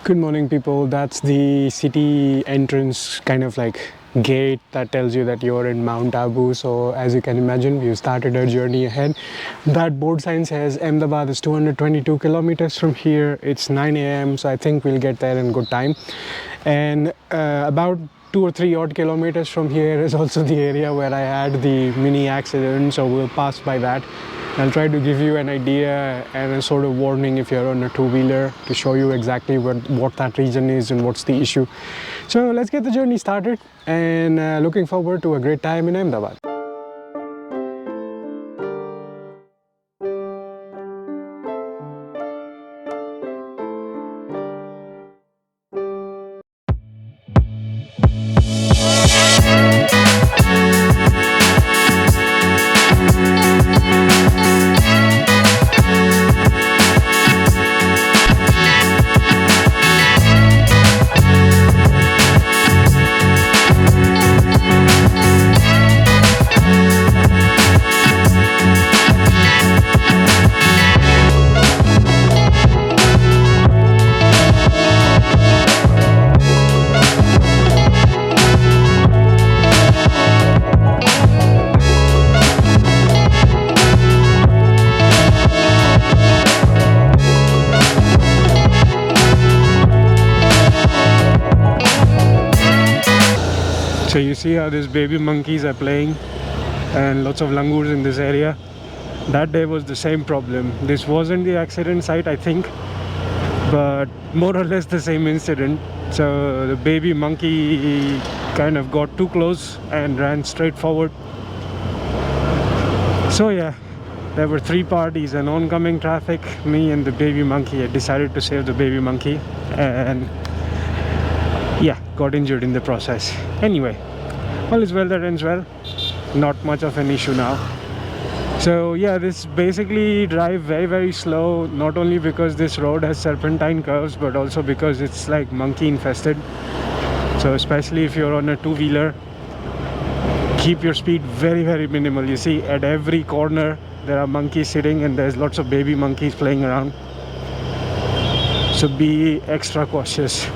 Good morning, people. That's the city entrance, kind of like gate that tells you that you're in Mount Abu. So, as you can imagine, we've started our journey ahead. That board sign says Ahmedabad is 222 kilometers from here. It's 9 a.m., so I think we'll get there in good time. And about 2 or 3 odd kilometers from here is also the area where I had the mini accident, so we'll pass by that. I'll try to give you an idea and a sort of warning if you're on a two-wheeler to show you exactly what that region is and what's the issue. So let's get the journey started, and looking forward to a great time in Ahmedabad. So you see how these baby monkeys are playing and lots of langurs in this area. That day was the same problem. This wasn't the accident site, I think, but more or less the same incident. So the baby monkey kind of got too close and ran straight forward. So yeah, there were three parties, and oncoming traffic, me and the baby monkey. I decided to save the baby monkey and yeah, got injured in the process. Anyway, all is well that ends well. Not much of an issue now. So yeah, this basically drive very slow, not only because this road has serpentine curves, but also because it's like monkey infested. So especially if you're on a two-wheeler, keep your speed very minimal. You see at every corner there are monkeys sitting, and there's lots of baby monkeys playing around. So be extra cautious.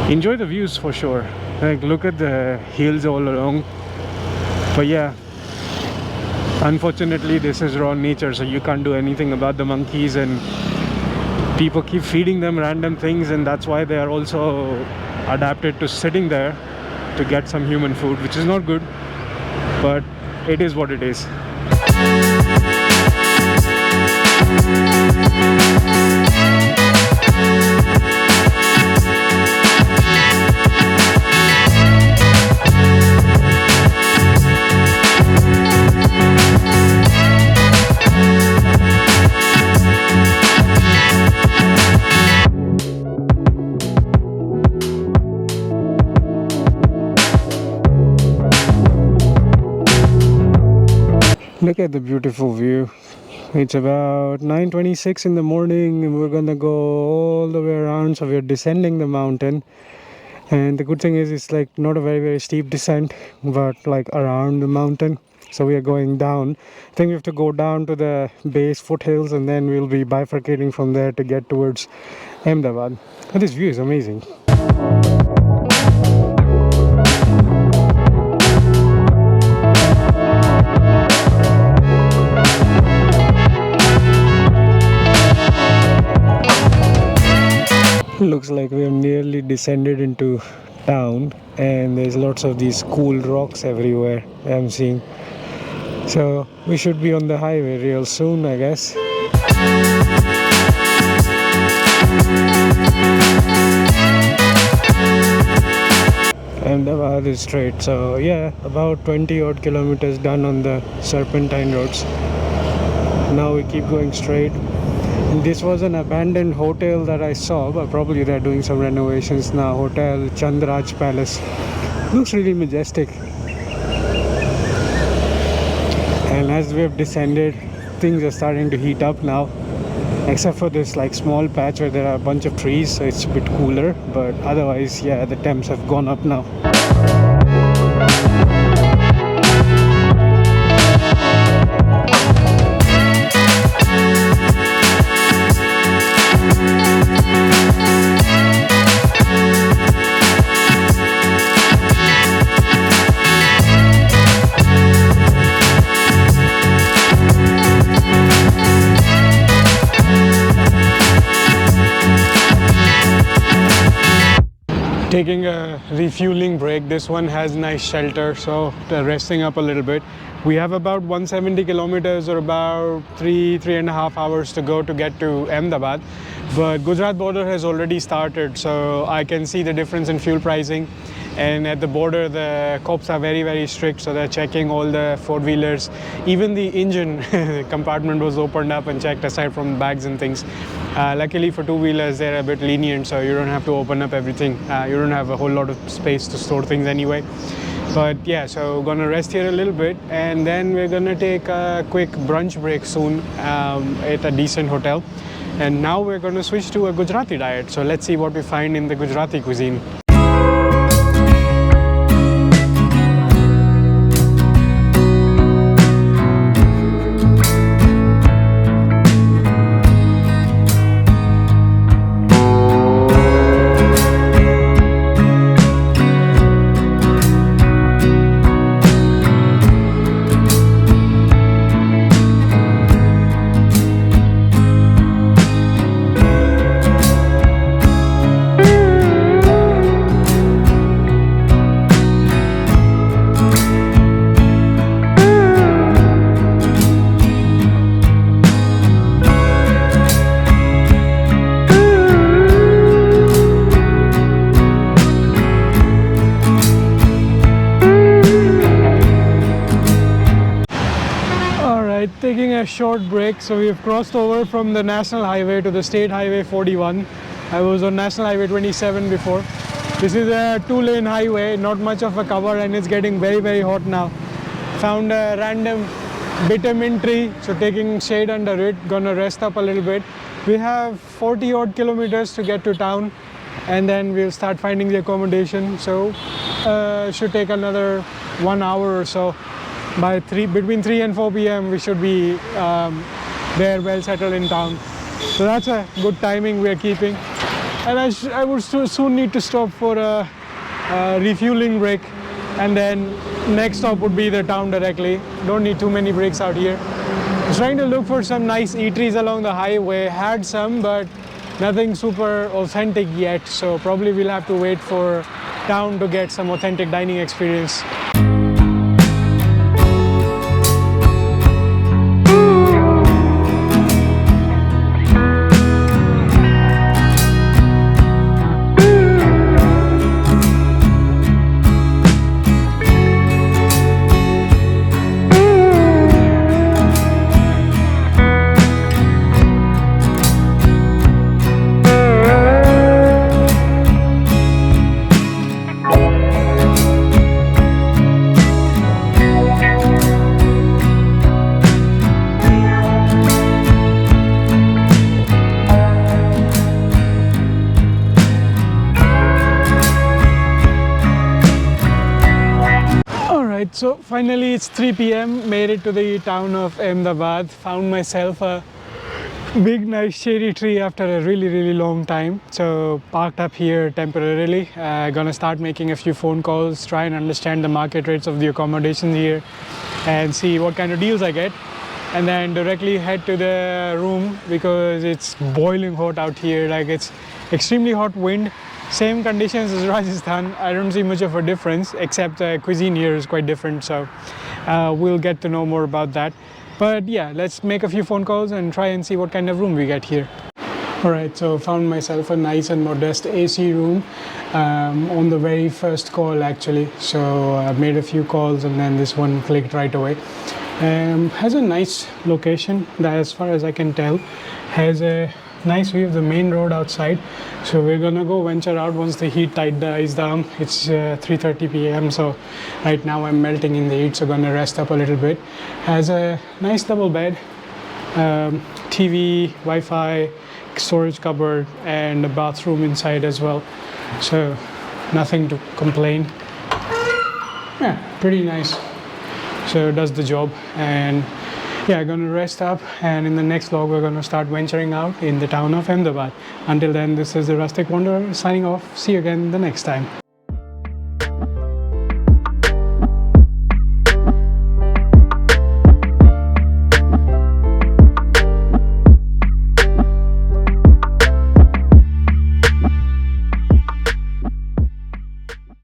Enjoy the views for sure. Like, look at the hills all along. But yeah, unfortunately this is raw nature, so you can't do anything about the monkeys, and people keep feeding them random things, and that's why they are also adapted to sitting there to get some human food, which is not good, but it is what it is. Look at the beautiful view. It's about 9:26 in the morning, and we're gonna go all the way around. So we're descending the mountain, and the good thing is it's like not a very steep descent, but like around the mountain. So we are going down. I think we have to go down to the base foothills, and then we'll be bifurcating from there to get towards Ahmedabad. And this view is amazing. Looks like we have nearly descended into town, and there's lots of these cool rocks everywhere I'm seeing. So we should be on the highway real soon, I guess. Ahmedabad is straight, so yeah, about 20 odd kilometers done on the serpentine roads. Now we keep going straight. This was an abandoned hotel that I saw, but probably they're doing some renovations now. Hotel Chandraj Palace. Looks really majestic. And as we have descended, things are starting to heat up now. Except for this like small patch where there are a bunch of trees, so it's a bit cooler. But otherwise, yeah, the temps have gone up now. Taking a refueling break. This one has nice shelter, so resting up a little bit. We have about 170 kilometers or about three and a half hours to go to get to Ahmedabad. But Gujarat border has already started, so I can see the difference in fuel pricing. And at the border, the cops are very, very strict, so they're checking all the four-wheelers. Even the engine compartment was opened up and checked aside from bags and things. Luckily for two-wheelers, they're a bit lenient, so you don't have to open up everything. You don't have a whole lot of space to store things anyway. But yeah, so gonna rest here a little bit, and then we're gonna take a quick brunch break soon at a decent hotel. And now we're gonna switch to a Gujarati diet. So let's see what we find in the Gujarati cuisine. Taking a short break, so we have crossed over from the National Highway to the State Highway 41. I was on National Highway 27 before. This is a two-lane highway, not much of a cover, and it's getting very, very hot now. Found a random vitamin tree, so taking shade under it, gonna rest up a little bit. We have 40 odd kilometers to get to town, and then we'll start finding the accommodation. So should take another 1 hour or so. By between 3 and 4 p.m. we should be there, well settled in town. So that's a good timing we are keeping. And I would soon need to stop for a refueling break, and then next stop would be the town directly. Don't need too many breaks out here. I was trying to look for some nice eateries along the highway. Had some, but nothing super authentic yet. So probably we'll have to wait for town to get some authentic dining experience. So finally it's 3 p.m. Made it to the town of Ahmedabad. Found myself a big nice cherry tree after a really long time. So parked up here temporarily. Gonna start making a few phone calls, try and understand the market rates of the accommodation here and see what kind of deals I get. And then directly head to the room because it's boiling hot out here. Like, it's extremely hot wind. Same conditions as Rajasthan. I don't see much of a difference, except cuisine here is quite different, so we'll get to know more about that. But yeah, let's make a few phone calls and try and see what kind of room we get here. Alright, so found myself a nice and modest AC room on the very first call actually. So I made a few calls and then this one clicked right away. Has a nice location, that as far as I can tell. Has a nice view of the main road outside. So we're gonna go venture out once the heat tide dies down. It's 3:30 p.m. so right now I'm melting in the heat, so gonna rest up a little bit. Has a nice double bed, TV, Wi-Fi, storage cupboard, and a bathroom inside as well. So nothing to complain. Yeah, pretty nice. So it does the job. And yeah, gonna rest up, and in the next vlog we're gonna start venturing out in the town of Ahmedabad. Until then, this is the Rustic Wanderer signing off. See you again the next time.